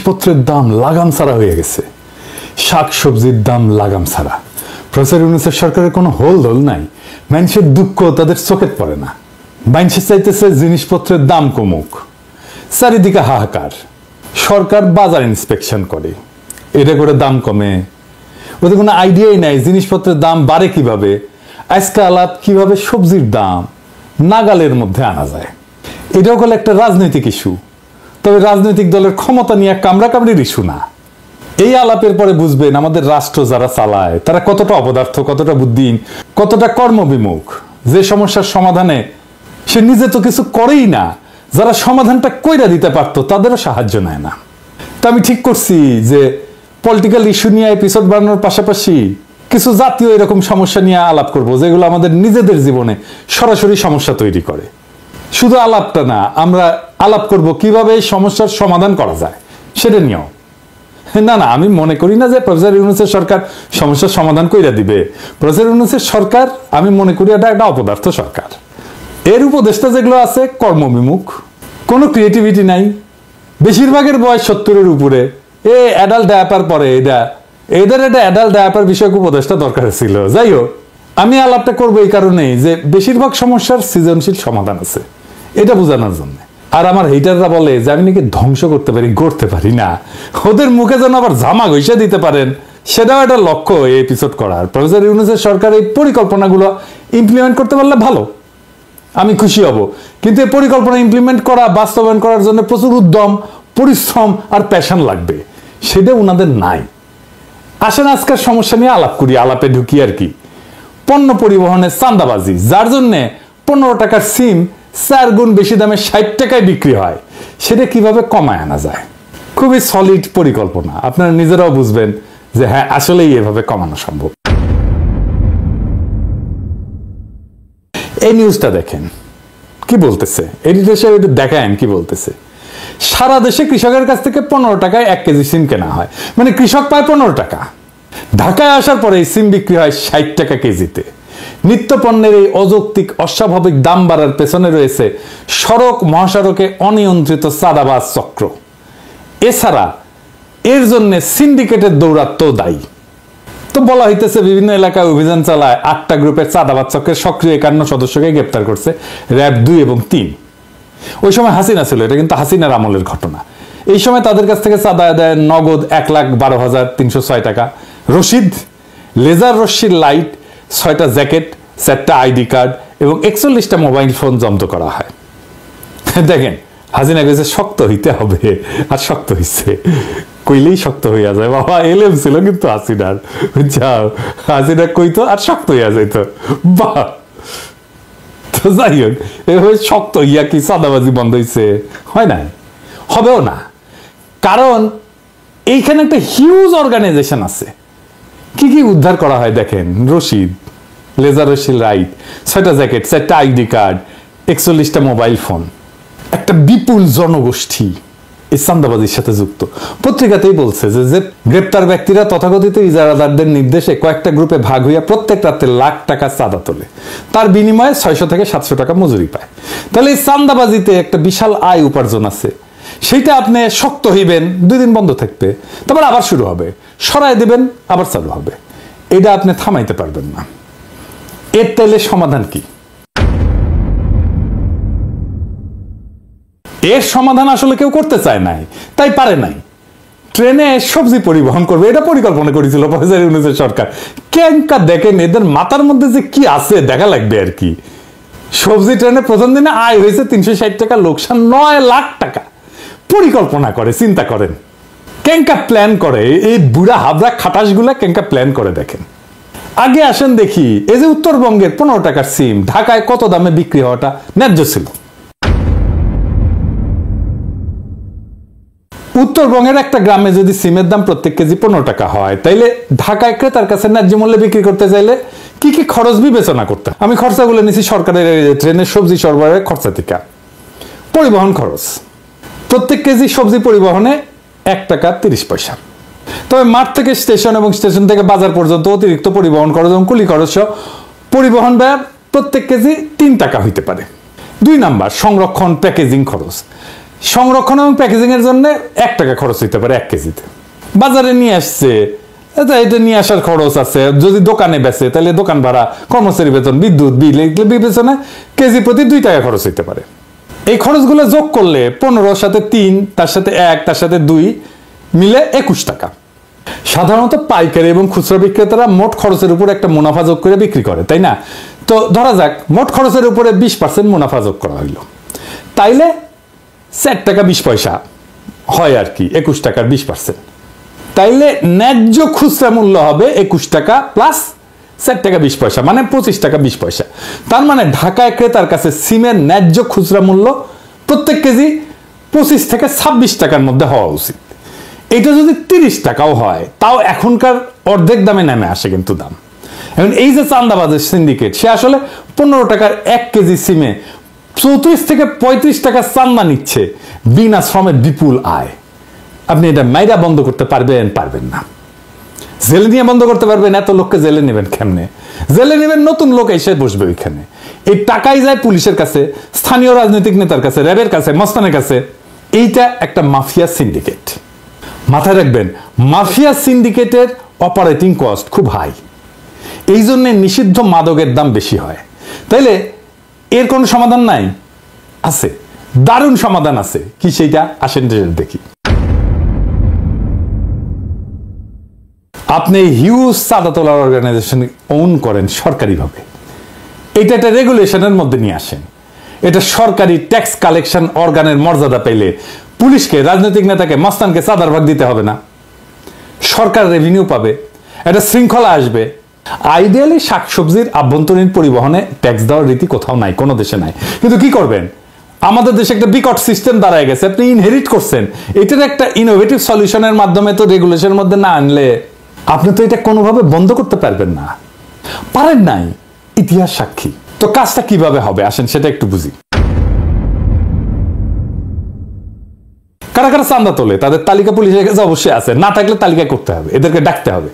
জিনিসপত্রের দাম লাগাম ছাড়া হয়ে গেছে, শাক সবজির দাম লাগাম ছাড়া। প্রফেসর ইউনূসের সরকারের কোনো হোল দোল নাই, মানুষের দুঃখ তাদের চোখে পড়ে না। মানুষের চাইতেছে জিনিসপত্রের দাম কমুক, চারিদিকে হাহাকার। সরকার বাজার ইন্সপেকশন করে, এটা করে দাম কমে, ওদের কোনো আইডিয়াই নাই জিনিসপত্রের দাম বাড়ে কিভাবে। আজকে আলাপ কিভাবে সবজির দাম নাগালের মধ্যে আনা যায়, এটাও হলো একটা রাজনৈতিক ইস্যু। তবে রাজনৈতিক দলের ক্ষমতা নিয়ে কামড়াকামড়ির ইস্যু না। এই আলাপের পরে বুঝবেন আমাদের রাষ্ট্র যারা চালায় তারা কতটা অপদার্থ, কতটা বুদ্ধিহীন, কতটা কর্মবিমুখ। যে সমস্যার সমাধানে সে নিজে তো কিছু করেই না, যারা সমাধানটা কইরা দিতে পারতো তাদেরও সাহায্য নেয় না। তা আমি ঠিক করছি যে পলিটিক্যাল ইস্যু নিয়ে এপিসোড বানানোর পাশাপাশি কিছু জাতীয় এরকম সমস্যা নিয়ে আলাপ করব, যেগুলো আমাদের নিজেদের জীবনে সরাসরি সমস্যা তৈরি করে। শুধু আলাপটা না, আমরা আলাপ করব কিভাবে এই সমস্যার সমাধান করা যায় সেটা নিয়েও। না না, আমি মনে করি না যে প্রফেসর ইউনূসের সরকার সমস্যার সমাধান কইরা দিবে। প্রফেসর ইউনূসের সরকার আমি মনে করি এটা একটা অপদার্থ সরকার। এর উপদেষ্টা যেগুলো আছে কর্মবিমুখ, কোনো ক্রিয়েটিভিটি নাই, বেশিরভাগের বয়স 70-এর উপরে। অ্যাডাল্ট ডায়াপার পরে এদের একটা অ্যাডাল্ট ডায়াপার বিষয়ক উপদেষ্টা দরকার ছিল। যাই হোক, আমি আলাপটা করবো এই কারণেই যে বেশিরভাগ সমস্যার সৃজনশীল সমাধান আছে, এটা বোঝানোর জন্য। আর আমার হেটাররা বলে যে আমি নাকি ধ্বংস করতে পারি, গড়তে পারি না। ওদের মুখে যেন আবার জামা ঘষে দিতে পারেন, সেটাও একটা লক্ষ্য এই এপিসোড করার। প্রফেসর ইউনূসের সরকার এই পরিকল্পনাগুলো ইমপ্লিমেন্ট করতে পারলে ভালো, আমি খুশি হব। কিন্তু এই পরিকল্পনা ইমপ্লিমেন্ট করা, বাস্তবায়ন করার জন্য প্রচুর উদ্যম, পরিশ্রম আর প্যাশন লাগবে, সেটা ওনাদের নাই। আসেন আজকের সমস্যা নিয়ে আলাপ করি। আলাপে ঢুকি আর কি, পণ্য পরিবহনের চাঁদাবাজি, যার জন্যে 15 টাকার সিম 4 গুণ বেশি দামে 60 টাকায় বিক্রি হয়, সেটা কিভাবে কমায় আনা যায়। খুবই সলিড পরিকল্পনা, আপনারা নিজেরাও বুঝবেন যে হ্যাঁ আসলেই এভাবে কমানো সম্ভব। এই নিউজটা দেখেন কি বলতেছে, এডিটর সাহেব একটু দেখায়েন কি বলতেছে। সারা দেশে কৃষকের কাছ থেকে 15 টাকায় 1 কেজি সিম কেনা হয়, মানে কৃষক পায় 15 টাকা। ঢাকায় আসার পরে এই সিম বিক্রি হয় 60 টাকা কেজিতে। নিত্য পণ্যের এই অযৌক্তিক অস্বাভাবিক দাম বাড়ার পেছনে রয়েছে সড়ক মহাসড়কে অনিয়ন্ত্রিত চাঁদাবাজ চক্র। এছাড়া এর জন্য সিন্ডিকেটের দৌরাত্ম্য দায়ী। তো বলা হইতেছে বিভিন্ন এলাকায় অভিযান চালায় 8টা গ্রুপের চাঁদাবাজ চক্রের সক্রিয় 51 সদস্যকে গ্রেপ্তার করছে র‍্যাব 2 এবং 3। ওই সময় হাসিনা ছিল, এটা কিন্তু হাসিনার আমলের ঘটনা। এই সময় তাদের কাছ থেকে চাঁদা দেয় নগদ 1,12,306 টাকা, রশিদ, লেজার রশ্মির লাইট, 6টা জ্যাকেট, 4টা আইডি কার্ড এবং 41টা মোবাইল ফোন জব্দ করা হয়। দেখেন হাসিনা কইছে শক্ত হইতে হবে, আর শক্ত হইছে, কইলেই শক্ত হইয়া যায়। বাবা এলএম ছিল কিন্তু হাসিনার, বুঝছাও, হাসিনা কইতো আর শক্ত হইয়া যাইতো। বাহ, তো যাই হোক, এভাবে শক্ত হইয়া কি চাঁদাবাজি বন্ধ হইছে? হয় না, হবেও না। কারণ এইখানে একটা হিউজ অর্গানাইজেশন আছে। কি কি উদ্ধার করা হয় দেখেন, রশিদ, লেজার রশ্মির লাইট, 6টা জ্যাকেট, 4টা আইডি কার্ড, 41টা মোবাইল ফোন। একটা বিপুল জনগোষ্ঠী এই চাঁদাবাজির সাথে যুক্ত। পত্রিকাতেই বলছে যে গ্রেপ্তার ব্যক্তিরা তথাকথিত ইজারাদারদের নির্দেশে কয়েকটা গ্রুপে ভাগ হইয়া প্রত্যেক রাতে লাখ টাকা চাঁদা তোলে, তার বিনিময়ে 600 থেকে 700 টাকা মজুরি পায়। তাহলে এই চাঁদাবাজিতে একটা বিশাল আয় উপার্জন আছে। সেইটা আপনি শক্ত হইবেন, 2 দিন বন্ধ থাকবে, তারপর আবার শুরু হবে, সরাই দিবেন, আবার চালু হবে। এটা আপনি থামাইতে পারবেন না। এর তাইলে সমাধান কি? এর সমাধান আসলে কেউ করতে চায় নাই, তাই পারে নাই। ট্রেনে সবজি পরিবহন করবে, এটা পরিকল্পনা করেছিল প্রফেসর ইউনূসের সরকার। কেনকা দেখেন এদের মাথার মধ্যে যে কি আছে দেখা লাগবে আর কি। সবজি ট্রেনে প্রথম দিনে আয় হয়েছে 360 টাকা, লোকসান 9 লাখ টাকা। পরিকল্পনা করে, চিন্তা করেন কেনকা প্ল্যান করে এই বুড়া হাবড়া খাটাসগুলা, কেনকা প্ল্যান করে দেখেন। আগে আসেন দেখি, এই যে উত্তরবঙ্গের 15 টাকার সিম ঢাকায় কত দামে বিক্রি হওয়াটা ন্যায্য ছিল? উত্তরবঙ্গের একটা গ্রামে যদি সিমের দাম প্রত্যেক কেজি 15 টাকা হয়, তাইলে ঢাকায় ক্রেতার কাছে ন্যায্য মূল্যে বিক্রি করতে চাইলে কি কি খরচ বিবেচনা করতে? আমি খরচাগুলো নিছি সরকারের ট্রেনের সবজি সরবরাহের খরচা থেকে। পরিবহন খরচ, প্রত্যেক কেজি সবজি পরিবহনে 1 টাকা 30 পয়সা। তবে মাঠ থেকে স্টেশন এবং স্টেশন থেকে বাজার পর্যন্ত অতিরিক্ত পরিবহন খরচ এবং কুলি খরচ পরিবহন ব্যয় প্রত্যেক কেজি 3 টাকা হইতে পারে। 2 নাম্বার, সংরক্ষণ প্যাকেজিং খরচ। সংরক্ষণ এবং প্যাকেজিং এর জন্য 1 টাকা খরচ হইতে পারে 1 কেজিতে। বাজারে নিয়ে আসছে, এটা নিয়ে আসার খরচ আছে, যদি দোকানে বেচে তাহলে দোকান ভাড়া, কর্মচারী বেতন, বিদ্যুৎ বিল, এগুলো বিবেচনা কেজি প্রতি 2 টাকা খরচ হইতে পারে। এই খরচগুলো যোগ করলে 15 সাথে 3, তার সাথে 1, তার সাথে 2 মিলে 21 টাকা। সাধারণত পাইকারি এবং খুচরা বিক্রেতারা মোট খরচের উপর একটা মুনাফা যোগ করে বিক্রি করে, তাই না? তো ধরা যাক মোট খরচের উপরে 20% মুনাফা যোগ করা হইল, তাইলে 4 টাকা 20 পয়সা হয় আর কি, 21 টাকার 20%। তাইলে ন্যায্য খুচরা মূল্য হবে 21 টাকা প্লাস 4 টাকা 20 পয়সা, মানে 25 টাকা 20 পয়সা। তার মানে ঢাকায় ক্রেতার কাছে সিমের ন্যায্য খুচরা মূল্য প্রত্যেক কেজি 25 থেকে 26 টাকার মধ্যে হওয়া উচিত। এটা যদি 30 টাকাও হয় তাও এখনকার অর্ধেক দামে নেমে আসে কিন্তু দাম। এখন এই যে চান্দাবাজের সিন্ডিকেট, সে আসলে 15 টাকার 1 কেজি সিমে 34 থেকে 35 টাকা চান্দা নিচ্ছে, বিনা শ্রমের বিপুল আয়। আপনি এটা মাইরা বন্ধ করতে পারবেন? পারবেন না। জেলে নিয়ে বন্ধ করতে পারবেন? এত লোককে জেলে নেবেন কেমনে? জেলে নেবেন নতুন লোক এসে বসবে ওইখানে। এই টাকাই যায় পুলিশের কাছে, স্থানীয় রাজনৈতিক নেতার কাছে, র্যাবের কাছে, মস্তানের কাছে। এইটা একটা মাফিয়া সিন্ডিকেট। মাথায় রাখবেন, মাফিয়া সিন্ডিকেটের অপারেটিং কস্ট খুব হাই, এই জন্য নিষিদ্ধ মাদকের দাম বেশি হয়। তাইলে এর কোনো সমাধান নাই? আছে, দারুণ সমাধান আছে। কি সেইটা? আসেন দেখি। আপনি হিউজ চাঁদা তোলার অর্গানাইজেশন ওন করেন সরকারিভাবে, এটা একটা রেগুলেশনের মধ্যে নিয়ে আসেন। এটা সরকারি ট্যাক্স কালেকশন অর্গানের মর্যাদা পেলে পুলিশকে, রাজনৈতিক নেতাকে, মস্তানকে চাঁদার ভাগ দিতে হবে না, সরকার রেভিনিউ পাবে, একটা শৃঙ্খলা আসবে। আইডিয়ালি শাকসবজির আভ্যন্তরীণ পরিবহনে ট্যাক্স দেওয়ার রীতি কোথাও নাই, কোনো দেশে নাই। কিন্তু কি করবেন, আমাদের দেশে একটা বিকট সিস্টেম দাঁড়ায় গেছে, আপনি ইনহেরিট করছেন। এটার একটা ইনোভেটিভ সলিউশনের মাধ্যমে তো রেগুলেশনের মধ্যে না আনলে আপনি তো এটা কোনোভাবে বন্ধ করতে পারবেন না, পারেন নাই, ইতিহাস সাক্ষী। তো কাজটা কিভাবে হবে আসেন সেটা একটু বুঝি। কারা কারা চাঁদা তোলে তাদের তালিকা পুলিশের কাছে অবশ্যই আছে, না থাকলে তালিকা করতে হবে, এদেরকে ডাকতে হবে,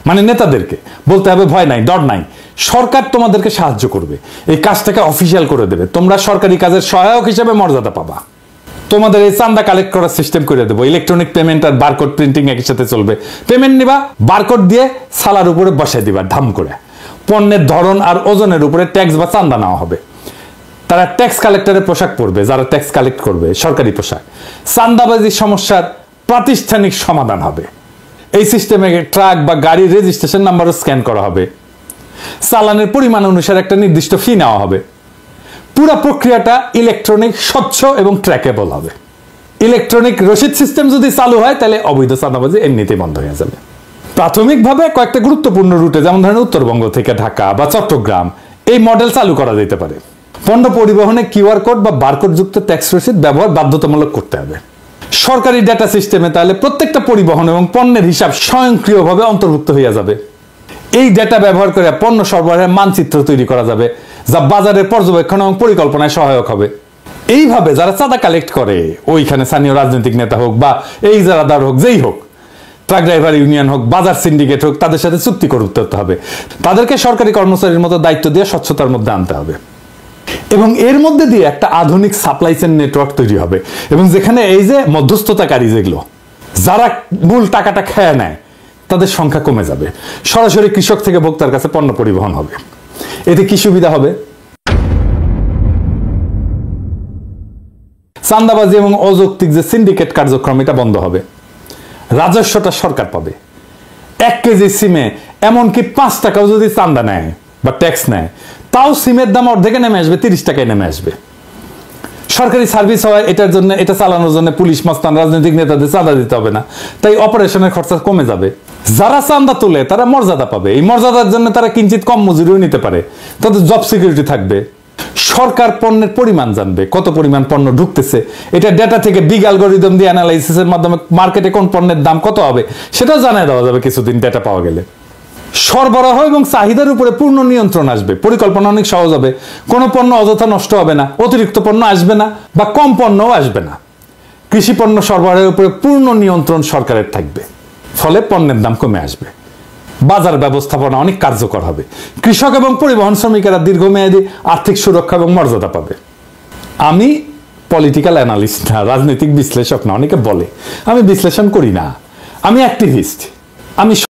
মানে নেতাদেরকে বলতে হবে ভয় নাই, ডর নাই, সরকার তোমাদেরকে সাহায্য করবে, এই কাজটাকে অফিসিয়াল করে দেবে, তোমরা সরকারি কাজের সহায়ক হিসেবে মর্যাদা পাবা, তোমাদের এই চাঁদা কালেক্ট করার সিস্টেম করে দেবো, ইলেকট্রনিক পেমেন্ট আর বারকোড প্রিন্টিং একই সাথে চলবে। পেমেন্ট নিবা, বারকোড দিয়ে সালার উপরে বসাই দিবা ধাম করে, পণ্যের ধরন আর ওজনের উপরে ট্যাক্স বা চাঁদা নেওয়া হবে। তারা ট্যাক্স কালেক্টরের পোশাক পরবে, যারা ট্যাক্স কালেক্ট করবে সরকারি পোশাক। চাঁদাবাজির সমস্যার প্রাতিষ্ঠানিক সমাধান হবে। এই সিস্টেমে ট্রাক বা গাড়ির রেজিস্ট্রেশন নাম্বারও স্ক্যান করা হবে, চালানের পরিমাণ অনুসারে একটা নির্দিষ্ট ফি নেওয়া হবে। পুরো প্রক্রিয়াটা ইলেকট্রনিক, স্বচ্ছ এবং ট্র্যাকেবল হবে। ইলেকট্রনিক রসিদ সিস্টেম যদি চালু হয় তাহলে অবৈধ চাঁদাবাজি এমনিতেই বন্ধ হয়ে যাবে। প্রাথমিকভাবে কয়েকটা গুরুত্বপূর্ণ রুটে, যেমন ধরেন উত্তরবঙ্গ থেকে ঢাকা বা চট্টগ্রাম, এই মডেল চালু করা যেতে পারে। পণ্য পরিবহনে কিউআর কোড বা বারকোড যুক্ত ট্যাক্স রসিদ ব্যবহার বাধ্যতামূলক করতে হবে। সরকারি ডেটা সিস্টেমে তাহলে প্রত্যেকটা পরিবহন এবং পণ্যের হিসাব স্বয়ংক্রিয়ভাবে অন্তর্ভুক্ত হয়ে যাবে। এই ডেটা ব্যবহার করে পণ্য সরবরাহের মানচিত্র তৈরি করা যাবে, যা বাজারের পর্যবেক্ষণ এবং পরিকল্পনায় সহায়ক হবে। এইভাবে যারা চাঁদা কালেক্ট করে, ওইখানে স্থানীয় রাজনৈতিক নেতা হোক বা এই ইজারাদার হোক, যেই হোক, ট্রাক ড্রাইভার ইউনিয়ন হোক, বাজার সিন্ডিকেট হোক, তাদের সাথে চুক্তি করতে হবে। তাদেরকে সরকারি কর্মচারীর মতো দায়িত্ব দিয়ে স্বচ্ছতার মধ্যে আনতে হবে এবং এর মধ্যে দিয়ে একটা আধুনিক সাপ্লাই চেইন নেটওয়ার্ক তৈরি হবে। এবং যেখানে এই যে মধ্যস্থতাকারী, যেগুলো যারা মূল টাকাটা খেয়ে নেয়, তাদের সংখ্যা কমে যাবে। সরাসরি কৃষক থেকে ভোক্তার কাছে পণ্য পরিবহন হবে। এতে কি সুবিধা হবে? চাঁদাবাজি এবং অযৌক্তিক যে সিন্ডিকেট কার্যক্রম, এটা বন্ধ হবে। রাজস্বটা সরকার পাবে। 1 কেজি সিমে এমনকি 5 টাকাও যদি চাঁদা নেয় বা ট্যাক্স নেয়, তাও সিমের দাম অর্ধেকে নেমে আসবে, 30 টাকায় নেমে আসবে। সরকারি সার্ভিস হয়, এটার জন্য, এটা চালানোর জন্য পুলিশ, মস্তান, রাজনৈতিক নেতাদের চাঁদা দিতে হবে না, তাই অপারেশনের খরচা কমে যাবে। যারা চাঁদা তোলে তারা মর্যাদা পাবে, এই মর্যাদার জন্য তারা কিঞ্চিত কম মজুরিও নিতে পারে, তাদের জব সিকিউরিটি থাকবে। সরকার পণ্যের পরিমাণ জানবে, কত পরিমাণ পণ্য ঢুকতেছে, এটা ডেটা থেকে বিগ অ্যালগরিদম দিয়ে অ্যানালাইসিসের মাধ্যমে মার্কেটে কোন পণ্যের দাম কত হবে সেটাও জানিয়ে দেওয়া যাবে কিছুদিন ডেটা পাওয়া গেলে। সরবরাহ এবং চাহিদার উপরে পূর্ণ নিয়ন্ত্রণ আসবে, পরিকল্পনা অনেক সহজ হবে, কোনো পণ্য অযথা নষ্ট হবে না, অতিরিক্ত পণ্য আসবে না বা কম পণ্যও আসবে না। কৃষি পণ্য সরবরাহের উপরে পূর্ণ নিয়ন্ত্রণ সরকারের থাকবে, ফলে পণ্যের দাম কমে আসবে। বাজার ব্যবস্থাপনা অনেক কার্যকর হবে, কৃষক এবং পরিবহন শ্রমিকেরা দীর্ঘমেয়াদী আর্থিক সুরক্ষা এবং মর্যাদা পাবে। আমি পলিটিক্যাল অ্যানালিস্ট না, রাজনৈতিক বিশ্লেষক না। অনেকে বলে আমি বিশ্লেষণ করি না, আমি অ্যাক্টিভিস্ট। আমি